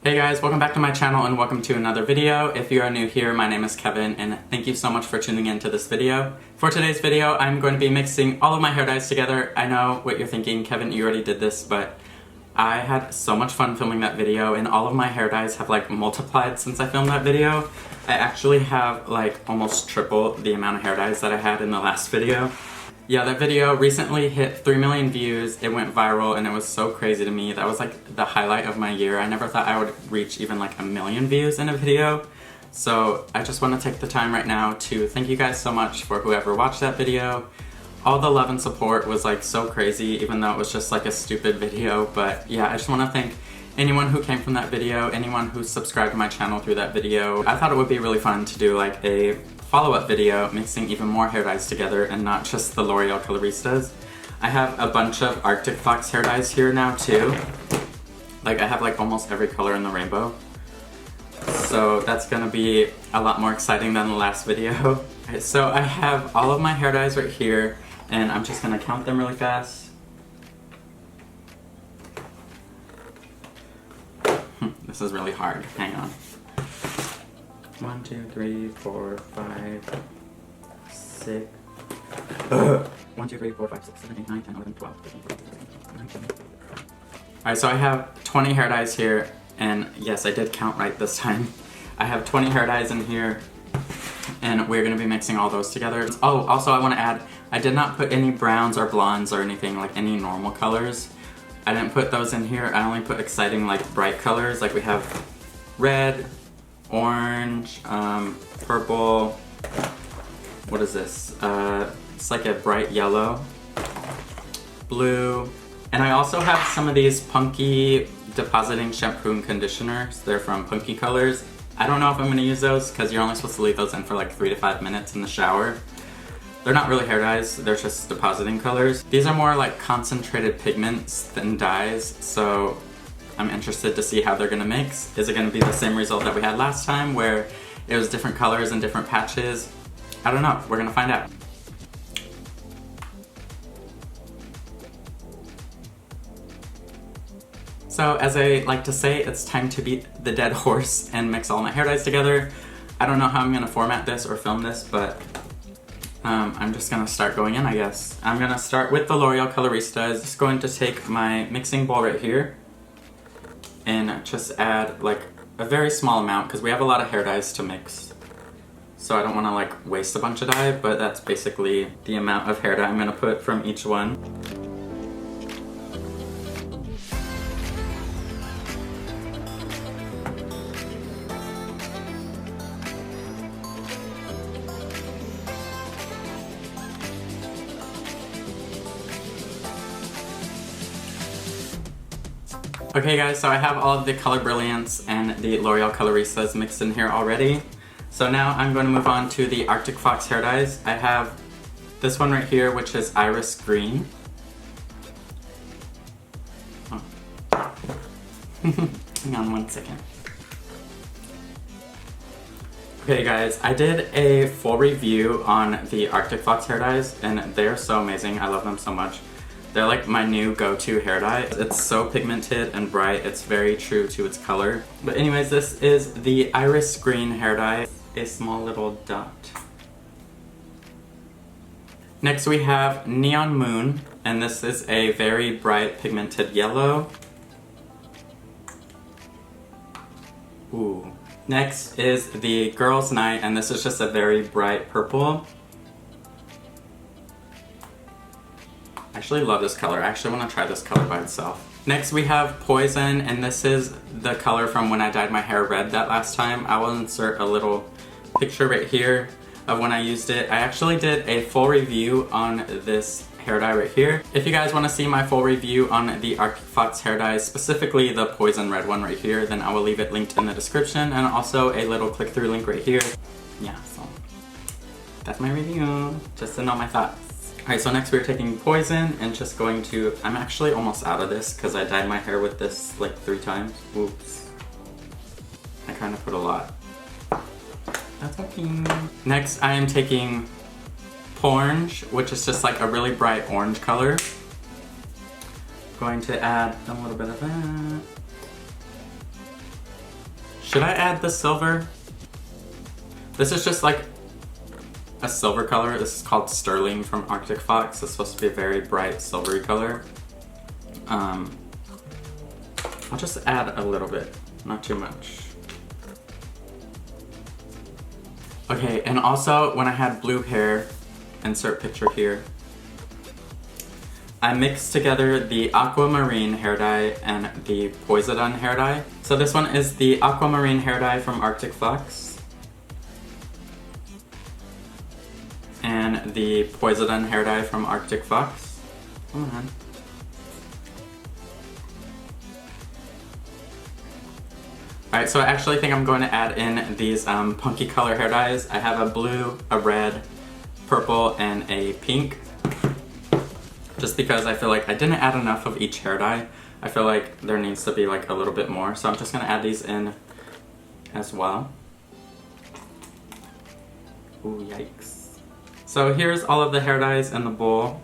Hey guys, welcome back to my channel and welcome to another video. If you are new here, my name is Kevin and thank you so much for tuning in to this video. For today's video, I'm going to be mixing all of my hair dyes together. I know what you're thinking, Kevin, you already did this, but I had so much fun filming that video and all of my hair dyes have like multiplied since I filmed that video. I actually have like almost triple the amount of hair dyes that I had in the last video. Yeah, that video recently hit 3 million views, it went viral, and it was so crazy to me. That was like the highlight of my year. I never thought I would reach even like 1 million views in a video. So I just want to take the time right now to thank you guys so much for whoever watched that video. All the love and support was like so crazy, even though it was just like a stupid video. But yeah, I just want to thank anyone who came from that video, anyone who subscribed to my channel through that video. I thought it would be really fun to do like a follow-up video mixing even more hair dyes together and not just the L'Oreal Coloristas. I have a bunch of Arctic Fox hair dyes here now too. Like I have like almost every color in the rainbow. So that's gonna be a lot more exciting than the last video. Okay, so I have all of my hair dyes right here and I'm just gonna count them really fast. This is really hard, hang on. 1, 2, 3, 4, 5, 6. 1, 2, 3, 4, 5, 6, 7, 8, 9, 10, 11, 12, 13, 14, 15, 16, 17. Alright, so I have 20 hair dyes here, and yes, I did count right this time. I have 20 hair dyes in here, and we're going to be mixing all those together. Oh, also I want to add, I did not put any browns or blondes or anything, like any normal colors. I didn't put those in here, I only put exciting, like bright colors, like we have red, orange, purple, what is this? It's like a bright yellow, blue, and I also have some of these Punky depositing shampoo and conditioners. They're from Punky Colors. I don't know if I'm going to use those because you're only supposed to leave those in for like 3 to 5 minutes in the shower. They're not really hair dyes, they're just depositing colors. These are more like concentrated pigments than dyes, so I'm interested to see how they're gonna mix. Is it gonna be the same result that we had last time where it was different colors and different patches? I don't know, we're gonna find out. So as I like to say, it's time to beat the dead horse and mix all my hair dyes together. I don't know how I'm gonna format this or film this, but I'm just gonna start going in, I guess. I'm gonna start with the L'Oreal Coloristas. Just going to take my mixing bowl right here and just add like a very small amount because we have a lot of hair dyes to mix. So I don't want to like waste a bunch of dye, but that's basically the amount of hair dye I'm going to put from each one. Okay guys, so I have all of the Color Brilliance and the L'Oreal Coloristas mixed in here already. So now I'm going to move on to the Arctic Fox hair dyes. I have this one right here, which is Iris Green. Oh. Hang on one second. Okay guys, I did a full review on the Arctic Fox hair dyes and they're so amazing. I love them so much. They're like my new go-to hair dye. It's so pigmented and bright. It's very true to its color. But anyways, this is the Iris Green hair dye. A small little dot. Next we have Neon Moon, and this is a very bright pigmented yellow. Ooh. Next is the Girls Night, and this is just a very bright purple. I actually love this color. I actually want to try this color by itself. Next we have Poison, and this is the color from when I dyed my hair red that last time. I will insert a little picture right here of when I used it. I actually did a full review on this hair dye right here. If you guys want to see my full review on the Arctic Fox hair dye, specifically the Poison red one right here, then I will leave it linked in the description and also a little click-through link right here. Yeah, so that's my review, just to know my thoughts. Alright, so next we're taking Poison and just going to, I'm actually almost out of this because I dyed my hair with this like 3 times. Oops. I kind of put a lot. That's okay. Next I am taking Orange, which is just like a really bright orange color. Going to add a little bit of that. Should I add the silver? This is just like a silver color. This is called Sterling from Arctic Fox. It's supposed to be a very bright silvery color. I'll just add a little bit, not too much. Okay, and also when I had blue hair, insert picture here, I mixed together the aquamarine hair dye and the Poison hair dye. So this one is the aquamarine hair dye from Arctic Fox. And the Poison hair dye from Arctic Fox. Come on. Alright, so I actually think I'm going to add in these punky color hair dyes. I have a blue, a red, purple, and a pink. Just because I feel like I didn't add enough of each hair dye. I feel like there needs to be like a little bit more. So I'm just going to add these in as well. Ooh, yikes. So here's all of the hair dyes in the bowl.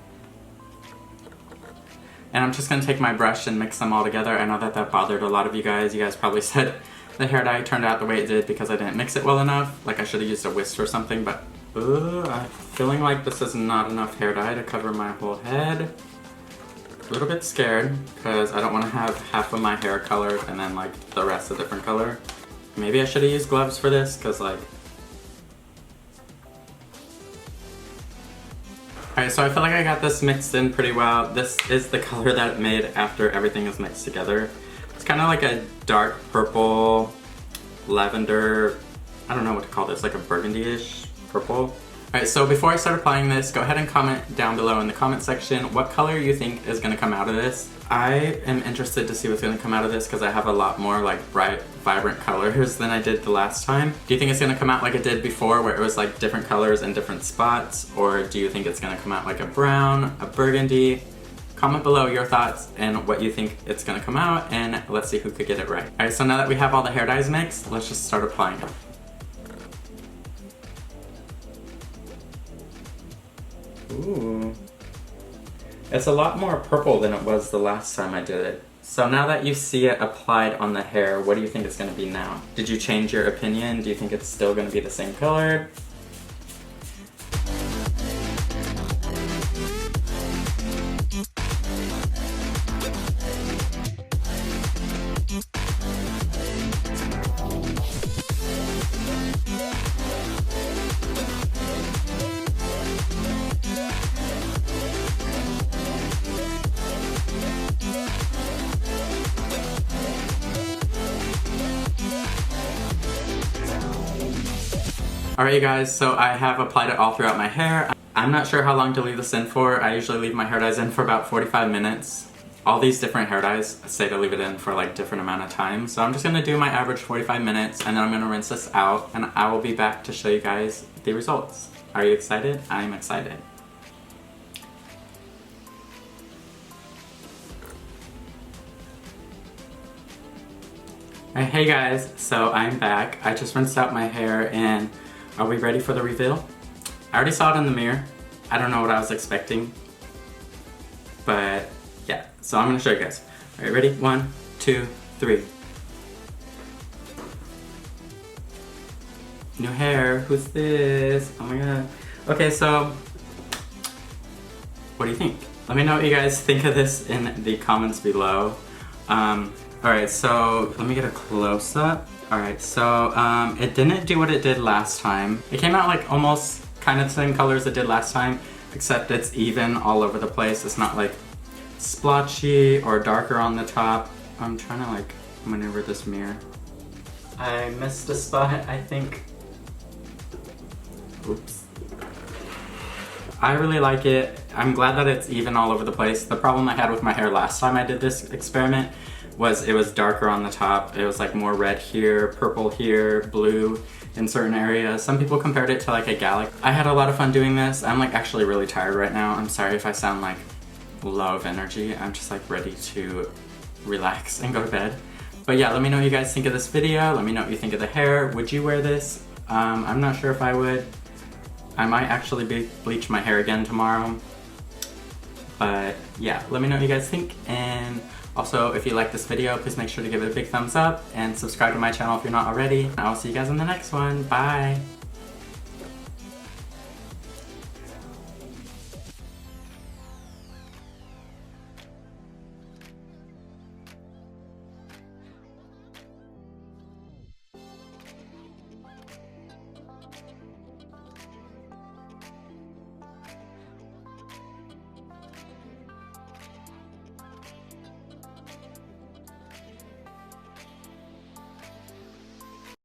And I'm just going to take my brush and mix them all together. I know that that bothered a lot of you guys. You guys probably said the hair dye turned out the way it did because I didn't mix it well enough. Like I should have used a whisk or something, but I'm feeling like this is not enough hair dye to cover my whole head. A little bit scared because I don't want to have half of my hair colored and then like the rest a different color. Maybe I should have used gloves for this because like... Alright, so I feel like I got this mixed in pretty well. This is the color that it made after everything is mixed together. It's kind of like a dark purple, lavender, I don't know what to call this, like a burgundy-ish purple. Alright, so before I start applying this, go ahead and comment down below in the comment section what color you think is going to come out of this. I am interested to see what's going to come out of this because I have a lot more like bright, vibrant colors than I did the last time. Do you think it's going to come out like it did before where it was like different colors and different spots? Or do you think it's going to come out like a brown, a burgundy? Comment below your thoughts and what you think it's going to come out, and let's see who could get it right. Alright, so now that we have all the hair dyes mixed, let's just start applying it. Ooh. It's a lot more purple than it was the last time I did it. So now that you see it applied on the hair, what do you think it's going to be now? Did you change your opinion? Do you think it's still going to be the same color? Alright you guys, so I have applied it all throughout my hair. I'm not sure how long to leave this in for. I usually leave my hair dyes in for about 45 minutes. All these different hair dyes say to leave it in for like different amount of time. So I'm just going to do my average 45 minutes and then I'm going to rinse this out and I will be back to show you guys the results. Are you excited? I'm excited. Alright, hey guys, so I'm back. I just rinsed out my hair and are we ready for the reveal? I already saw it in the mirror. I don't know what I was expecting. But yeah, so I'm gonna show you guys. Alright, ready? 1, 2, 3. New hair, who's this? Oh my god. Okay, so what do you think? Let me know what you guys think of this in the comments below. Alright, so let me get a close-up. Alright, so it didn't do what it did last time. It came out like almost kind of the same color as it did last time, except it's even all over the place. It's not like splotchy or darker on the top. I'm trying to like maneuver this mirror. I missed a spot, I think. Oops. I really like it. I'm glad that it's even all over the place. The problem I had with my hair last time I did this experiment was it was darker on the top. It was like more red here, purple here, blue in certain areas. Some people compared it to like a galaxy. I had a lot of fun doing this. I'm like actually really tired right now. I'm sorry if I sound like low of energy. I'm just like ready to relax and go to bed. But yeah, let me know what you guys think of this video. Let me know what you think of the hair. Would you wear this? I'm not sure if I would. I might actually bleach my hair again tomorrow. But yeah, let me know what you guys think and Also, if you like this video, please make sure to give it a big thumbs up and subscribe to my channel if you're not already. I will see you guys in the next one. Bye!